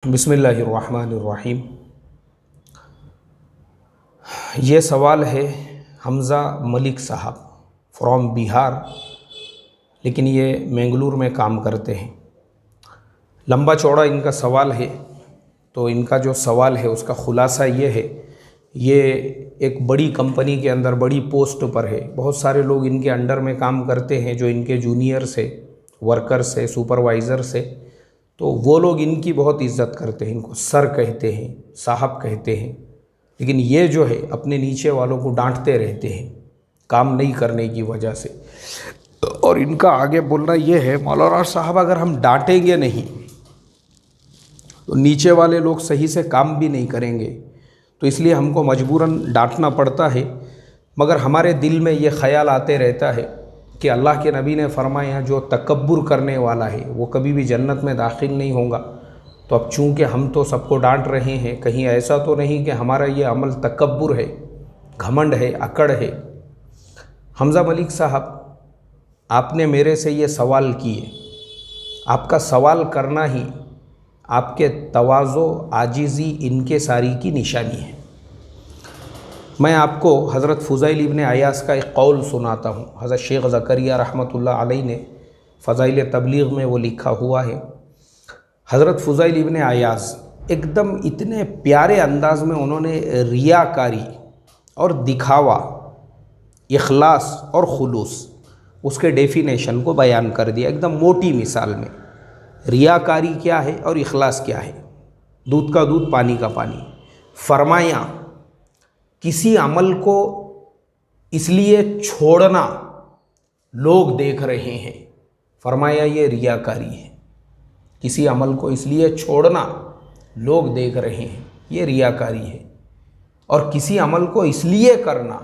बिस्मिल्लाहिर्रहमानिर्रहीम। ये सवाल है हमज़ा मलिक साहब फ्रॉम बिहार, लेकिन ये मैंगलोर में काम करते हैं। लंबा चौड़ा इनका सवाल है, तो इनका जो सवाल है उसका ख़ुलासा ये है। ये एक बड़ी कंपनी के अंदर बड़ी पोस्ट पर है, बहुत सारे लोग इनके अंडर में काम करते हैं, जो इनके जूनियर से, वर्कर से, सुपरवाइज़र से। तो वो लोग इनकी बहुत इज़्ज़त करते हैं, इनको सर कहते हैं, साहब कहते हैं। लेकिन ये जो है अपने नीचे वालों को डांटते रहते हैं काम नहीं करने की वजह से। और इनका आगे बोलना ये है, मौलाना साहब अगर हम डांटेंगे नहीं तो नीचे वाले लोग सही से काम भी नहीं करेंगे, तो इसलिए हमको मजबूरन डांटना पड़ता है। मगर हमारे दिल में ये ख्याल आते रहता है कि अल्लाह के नबी ने फरमाया जो तकब्बुर करने वाला है वो कभी भी जन्नत में दाखिल नहीं होगा। तो अब चूँकि हम तो सबको डांट रहे हैं, कहीं ऐसा तो नहीं कि हमारा ये अमल तकब्बुर है, घमंड है, अकड़ है। हमज़ा मलिक साहब, आपने मेरे से ये सवाल किए, आपका सवाल करना ही आपके तवाज़ो, आजिज़ी, इनकिसारी की निशानी है। मैं आपको हज़रत फ़ुज़ैल इब्न अयाज़ का एक कौल सुनाता हूँ। हज़रत शेख ज़करिया रहमतुल्लाह अलैह ने फ़ज़ाइल तबलीग में वो लिखा हुआ है। हज़रत फ़ुज़ैल इब्न अयाज़ एकदम इतने प्यारे अंदाज़ में उन्होंने रियाकारी और दिखावा, इखलास और खुलूस, उसके डेफिनेशन को बयान कर दिया एकदम मोटी मिसाल में। रियाकारी क्या है और इखलास क्या है, दूध का दूध पानी का पानी। फरमाया किसी अमल को इसलिए छोड़ना लोग देख रहे हैं, फरमाया ये रियाकारी है। किसी अमल को इसलिए छोड़ना लोग देख रहे हैं, ये रियाकारी है। और किसी अमल को इसलिए करना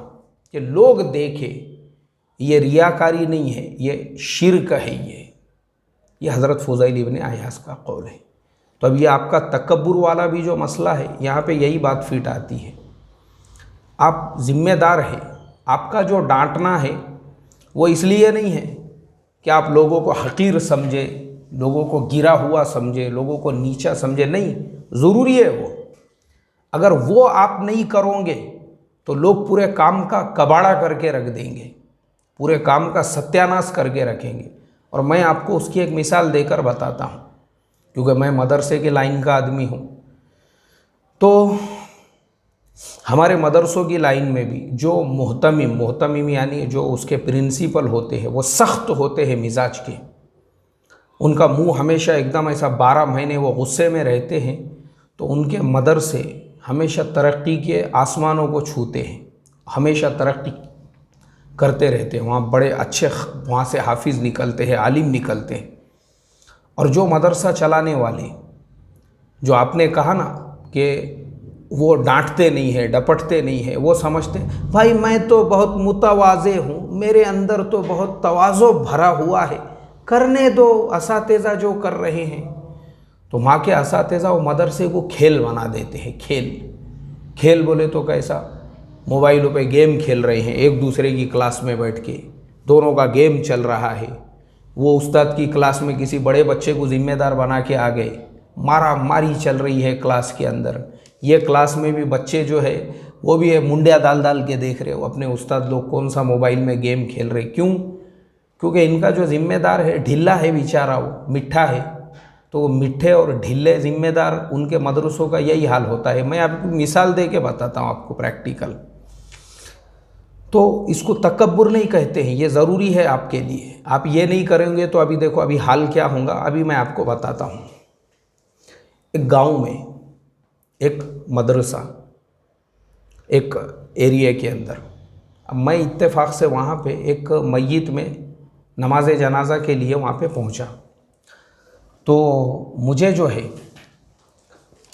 कि लोग देखे, ये रियाकारी नहीं है, ये शिर्क है। ये हज़रत फ़ुज़ैल इब्न अयाज़ का कौल है। तो अब ये आपका तकब्बुर वाला भी जो मसला है, यहाँ पे यही बात फिट आती है। आप ज़िम्मेदार हैं, आपका जो डांटना है वो इसलिए नहीं है कि आप लोगों को हक़ीर समझे, लोगों को गिरा हुआ समझे, लोगों को नीचा समझे, नहीं। ज़रूरी है वो, अगर वो आप नहीं करोगे तो लोग पूरे काम का कबाड़ा करके रख देंगे, पूरे काम का सत्यानाश करके रखेंगे। और मैं आपको उसकी एक मिसाल देकर बताता हूँ, क्योंकि मैं मदरसे के लाइन का आदमी हूँ। तो हमारे मदरसों की लाइन में भी जो मोहतमिम यानी जो उसके प्रिंसिपल होते हैं, वो सख्त होते हैं मिजाज के। उनका मुंह हमेशा एकदम ऐसा 12 महीने वो गुस्से में रहते हैं। तो उनके मदरसे हमेशा तरक्की के आसमानों को छूते हैं, हमेशा तरक्की करते रहते हैं। वहाँ बड़े अच्छे, वहाँ से हाफिज़ निकलते हैं, आलिम निकलते हैं। और जो मदरसा चलाने वाले, जो आपने कहा ना कि वो डांटते नहीं है, डपटते नहीं है, वो समझते भाई मैं तो बहुत मुतवाज़े हूँ, मेरे अंदर तो बहुत तवाज़ो भरा हुआ है, करने दो असातिज़ा जो कर रहे हैं। तो वहाँ के असातिज़ा वो मदरसे को खेल बना देते हैं। खेल बोले तो कैसा, मोबाइलों पे गेम खेल रहे हैं एक दूसरे की क्लास में बैठ के, दोनों का गेम चल रहा है। वो उस्ताद की क्लास में किसी बड़े बच्चे को ज़िम्मेदार बना के आ गए, मारा मारी चल रही है क्लास के अंदर। ये क्लास में भी बच्चे जो है वो भी है मुंडिया डाल डाल के देख रहे हो अपने उस्ताद लोग कौन सा मोबाइल में गेम खेल रहे। क्यों? क्योंकि इनका जो ज़िम्मेदार है ढिल्ला है बेचारा, वो मिठ्ठा है। तो वो मिठ्ठे और ढिल्ले ज़िम्मेदार, उनके मदरसों का यही हाल होता है। मैं आपको मिसाल दे के बताता हूँ आपको प्रैक्टिकल। तो इसको तकब्बुर नहीं कहते हैं, ये ज़रूरी है आपके लिए। आप ये नहीं करेंगे तो अभी देखो अभी हाल क्या होगा, अभी मैं आपको बताता हूँ। एक गांव में एक मदरसा, एक एरिया के अंदर। अब मैं इत्तेफाक से वहाँ पे एक मय्यत में नमाज जनाजा के लिए वहाँ पे पहुँचा। तो मुझे जो है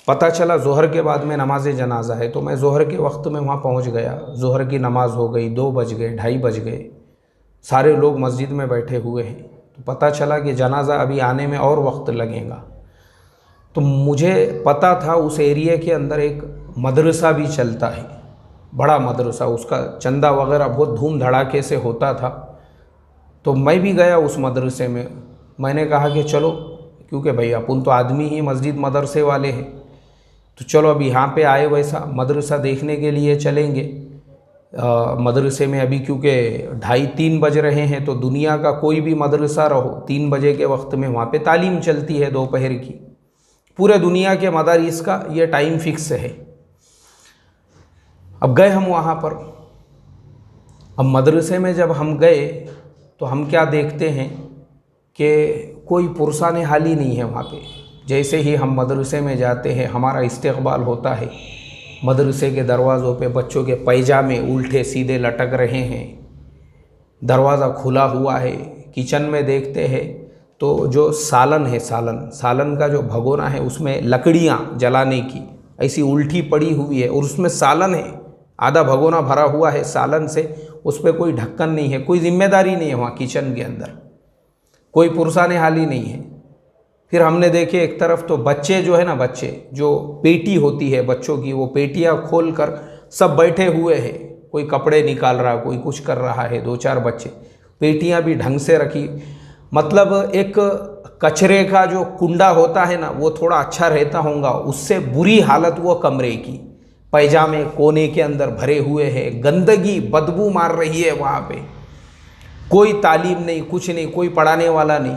पता चला ज़ोहर के बाद में नमाज जनाजा है, तो मैं ज़ोहर के वक्त में वहाँ पहुँच गया। ज़ोहर की नमाज़ हो गई, 2 बज गए, 2:30 बज गए, सारे लोग मस्जिद में बैठे हुए हैं। तो पता चला कि जनाजा अभी आने में और वक्त लगेगा। तो मुझे पता था उस एरिया के अंदर एक मदरसा भी चलता है, बड़ा मदरसा, उसका चंदा वगैरह बहुत धूम धड़ाके से होता था। तो मैं भी गया उस मदरसे में। मैंने कहा कि चलो क्योंकि भाई अपन तो आदमी ही मस्जिद मदरसे वाले हैं, तो चलो अब यहाँ पे आए वैसा मदरसा देखने के लिए चलेंगे। मदरसे में अभी क्योंकि 2:30-3 बज रहे हैं, तो दुनिया का कोई भी मदरसा रहो 3 बजे के वक्त में वहाँ पे तालीम चलती है दोपहर की। पूरे दुनिया के मदारिस का ये टाइम फिक्स है। अब गए हम वहाँ पर। अब मदरसे में जब हम गए तो हम क्या देखते हैं कि कोई पुरसाने हाली नहीं है वहाँ पे। जैसे ही हम मदरसे में जाते हैं हमारा इस्तकबाल होता है। मदरसे के दरवाज़ों पे बच्चों के पैजामे उल्टे सीधे लटक रहे हैं, दरवाज़ा खुला हुआ है। किचन में देखते हैं तो जो सालन है, सालन का जो भगोना है उसमें लकड़ियाँ जलाने की ऐसी उल्टी पड़ी हुई है, और उसमें सालन है, आधा भगोना भरा हुआ है सालन से। उस पर कोई ढक्कन नहीं है, कोई जिम्मेदारी नहीं है वहाँ किचन के अंदर, कोई पुरसाने हाली नहीं है। फिर हमने देखे एक तरफ तो बच्चे जो है ना, बच्चे जो पेटी होती है बच्चों की, वो पेटियाँ खोल कर सब बैठे हुए हैं। कोई कपड़े निकाल रहा, कोई कुछ कर रहा है। 2-4 बच्चे, पेटियाँ भी ढंग से रखी। मतलब एक कचरे का जो कुंडा होता है ना, वो थोड़ा अच्छा रहता होगा, उससे बुरी हालत वो कमरे की। पैजामे कोने के अंदर भरे हुए हैं, गंदगी बदबू मार रही है वहाँ पे। कोई तालीम नहीं, कुछ नहीं, कोई पढ़ाने वाला नहीं।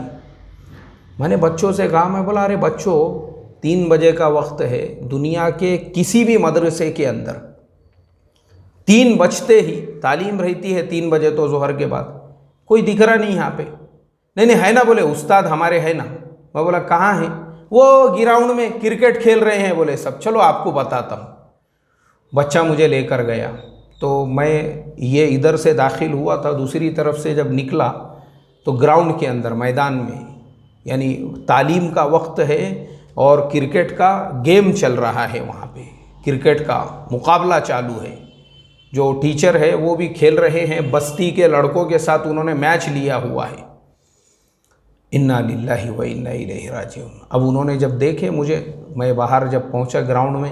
मैंने बच्चों से कहा, मैं बोला अरे बच्चों 3 बजे का वक्त है, दुनिया के किसी भी मदरसे के अंदर 3 बजते ही तालीम रहती है। 3 बजे तो ज़ोहर के बाद कोई दिख रहा नहीं यहाँ पे। नहीं है ना, बोले उस्ताद हमारे है ना। मैं बोला कहाँ है? वो ग्राउंड में क्रिकेट खेल रहे हैं बोले सब। चलो आपको बताता हूँ। बच्चा मुझे लेकर गया तो मैं ये इधर से दाखिल हुआ था, दूसरी तरफ से जब निकला तो ग्राउंड के अंदर मैदान में, यानी तालीम का वक्त है और क्रिकेट का गेम चल रहा है वहाँ पे, क्रिकेट का मुकाबला चालू है। जो टीचर है वो भी खेल रहे हैं, बस्ती के लड़कों के साथ उन्होंने मैच लिया हुआ है। इन्ना लिल्लाहि व इन्ना इलैहि राजिऊन। अब उन्होंने जब देखे मुझे, मैं बाहर जब पहुँचा ग्राउंड में,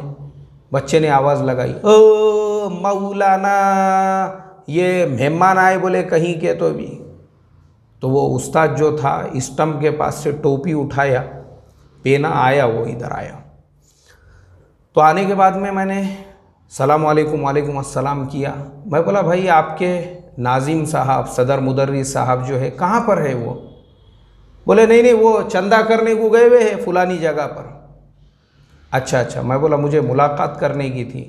बच्चे ने आवाज़ लगाई, ओ मौलाना, ये मेहमान आए बोले कहीं के। तो वो उस्ताद जो था स्टंप के पास से टोपी उठाया, पेना आया, वो इधर आया। तो आने के बाद में मैंने सलाम वालेकुम, वालेकुम अस्सलाम किया। मैं बोला भाई आपके नाजिम साहब, सदर मुदर्रिस साहब जो है कहाँ पर है वो? बोले नहीं वो चंदा करने को गए हुए हैं फुलानी जगह पर। अच्छा। मैं बोला मुझे मुलाकात करने की थी।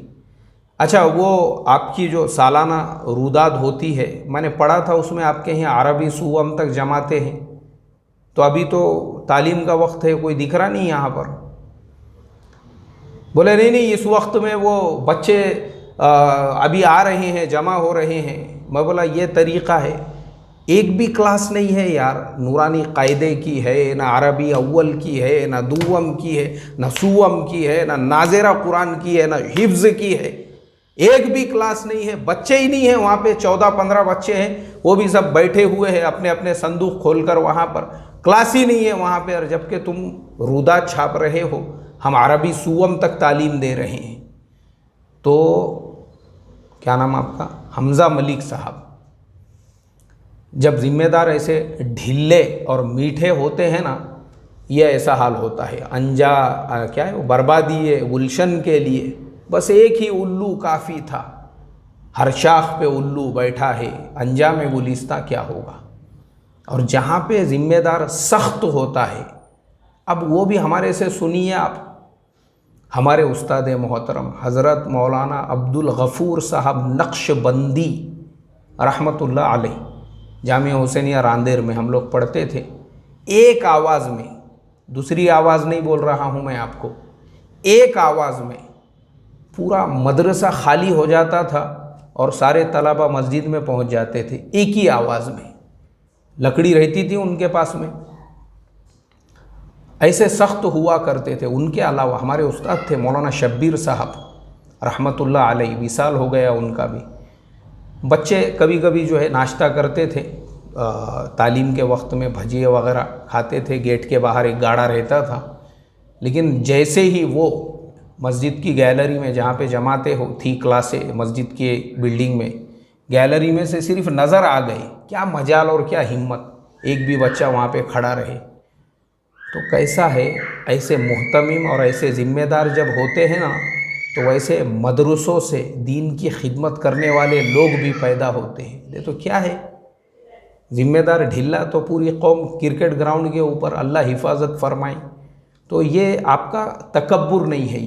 अच्छा, वो आपकी जो सालाना रुदाद होती है, मैंने पढ़ा था उसमें आपके यहाँ अरबी सुवम तक जमाते हैं, तो अभी तो तालीम का वक्त है, कोई दिख रहा नहीं यहाँ पर। बोले नहीं इस वक्त में वो बच्चे अभी आ रहे हैं, जमा हो रहे हैं। मैं बोला ये तरीक़ा है? एक भी क्लास नहीं है यार, नूरानी कायदे की है, ना अरबी अव्वल की है, ना दुवम की है, ना सुवम की है, ना नाज़ेरा कुरान की है, ना हिफ्ज़ की है। एक भी क्लास नहीं है, बच्चे ही नहीं है वहाँ पे। 14-15 बच्चे हैं, वो भी सब बैठे हुए हैं अपने अपने संदूक खोलकर वहाँ पर। क्लास ही नहीं है वहाँ पे। और जबकि तुम रुदात छाप रहे हो, हम अरबी सुवम तक तालीम दे रहे हैं। तो क्या नाम आपका? हमज़ा मलिक साहब। जब ज़िम्मेदार ऐसे ढीले और मीठे होते हैं ना, ये ऐसा हाल होता है। क्या है वो, बर्बादी गुलशन के लिए बस एक ही उल्लू काफ़ी था। हर शाख पे उल्लू बैठा है, अंजाम गुलिस्ता क्या होगा। और जहाँ पे ज़िम्मेदार सख्त होता है, अब वो भी हमारे से सुनिए आप। हमारे उस्ताद मोहतरम हज़रत मौलाना अब्दुल गफ़ूर साहब नक्शबंदी रहमतुल्लाह अलैह, जामिया हुसैनिया रांदेर में हम लोग पढ़ते थे। एक आवाज़ में, दूसरी आवाज़ नहीं बोल रहा हूँ मैं आपको, एक आवाज़ में पूरा मदरसा खाली हो जाता था और सारे तलबा मस्जिद में पहुँच जाते थे। एक ही आवाज़ में, लकड़ी रहती थी उनके पास में। ऐसे सख्त हुआ करते थे। उनके अलावा हमारे उस्ताद थे मौलाना शब्बीर साहब रहमतुल्लाह अलैह, विसाल हो गया उनका भी। बच्चे कभी कभी जो है नाश्ता करते थे, तालीम के वक्त में भजिए वगैरह खाते थे। गेट के बाहर एक गाड़ा रहता था, लेकिन जैसे ही वो मस्जिद की गैलरी में जहाँ पे जमाते हो थी क्लासें, मस्जिद की बिल्डिंग में, गैलरी में से सिर्फ नज़र आ गए, क्या मजाल और क्या हिम्मत, एक भी बच्चा वहाँ पे खड़ा रहे। तो कैसा है, ऐसे मुहतमिम और ऐसे ज़िम्मेदार जब होते हैं ना, तो वैसे मदरसों से दीन की खिदमत करने वाले लोग भी पैदा होते हैं। ये तो क्या है, ज़िम्मेदार ढिल्ला तो पूरी कौम क्रिकेट ग्राउंड के ऊपर, अल्लाह हिफाजत फरमाए। तो ये आपका तकब्बुर नहीं है,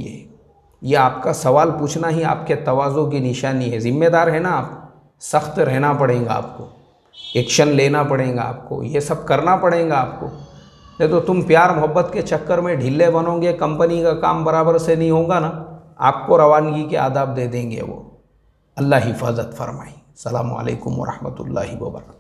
ये आपका सवाल पूछना ही आपके तवाज़ो की निशानी है। ज़िम्मेदार है ना आप, सख्त रहना पड़ेगा आपको, एक्शन लेना पड़ेगा आपको, ये सब करना पड़ेगा आपको। नहीं तो तुम प्यार मोहब्बत के चक्कर में ढीले बनोगे, कंपनी का काम बराबर से नहीं होगा ना, आपको रवानगी के आदाब दे देंगे वो। अल्लाह हिफाजत फरमाए। अस्सलामु अलैकुम व रहमतुल्लाहि व बरकातहू।